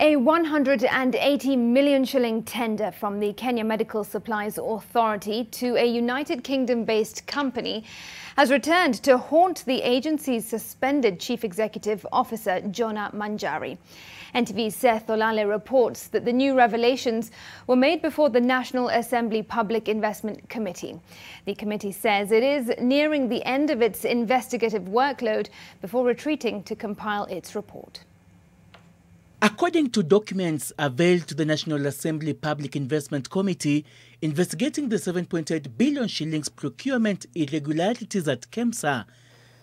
A 180 million shilling tender from the Kenya Medical Supplies Authority to a United Kingdom-based company has returned to haunt the agency's suspended Chief Executive Officer, Jonah Manjari. NTV's Seth Olale reports that the new revelations were made before the National Assembly Public Investment Committee. The committee says it is nearing the end of its investigative workload before retreating to compile its report. According to documents availed to the National Assembly Public Investment Committee investigating the 7.8 billion shillings procurement irregularities at KEMSA,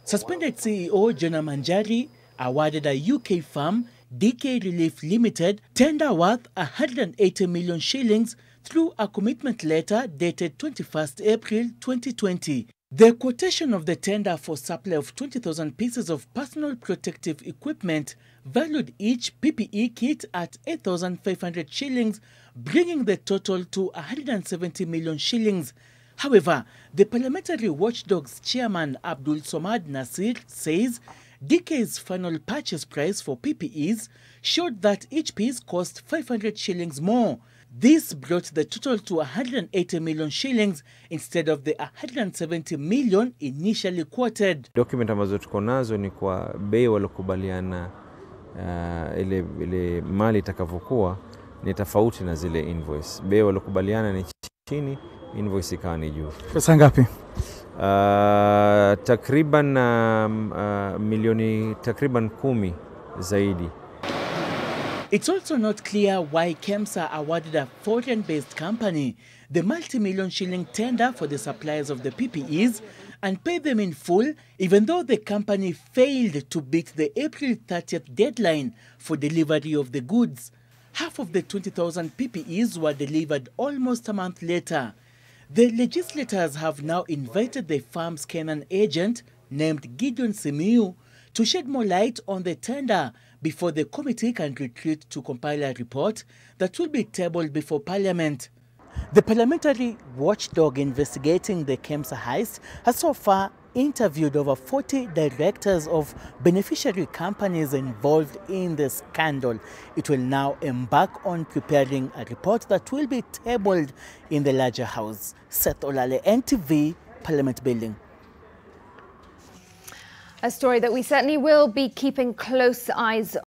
suspended CEO Jonah Manjari awarded a UK firm, DK Relief Limited, tender worth 180 million shillings through a commitment letter dated 21st April 2020. The quotation of the tender for supply of 20,000 pieces of personal protective equipment valued each PPE kit at 8,500 shillings, bringing the total to 170 million shillings. However, the Parliamentary Watchdog's chairman Abdul Somad Nasir says DK's final purchase price for PPEs showed that each piece cost 500 shillings more. This brought the total to 180 million shillings instead of the 170 million initially quoted. Document ambazo tuko nazo ni kwa bei walokubaliana ile mali itakavyokuwa ni tofauti na zile invoice. Bei walokubaliana ni chini, invoice ikawa ni juu. Pesa ngapi? Takriban milioni takriban 10 zaidi. It's also not clear why KEMSA awarded a foreign-based company the multi-million shilling tender for the suppliers of the PPEs and paid them in full, even though the company failed to beat the April 30th deadline for delivery of the goods. Half of the 20,000 PPEs were delivered almost a month later. The legislators have now invited the firm's Kenyan agent, named Jonah Manjari, to shed more light on the tender before the committee can retreat to compile a report that will be tabled before Parliament. The Parliamentary Watchdog investigating the KEMSA heist has so far interviewed over 40 directors of beneficiary companies involved in the scandal. It will now embark on preparing a report that will be tabled in the larger house. Seth Olale, NTV, Parliament Building. A story that we certainly will be keeping close eyes on.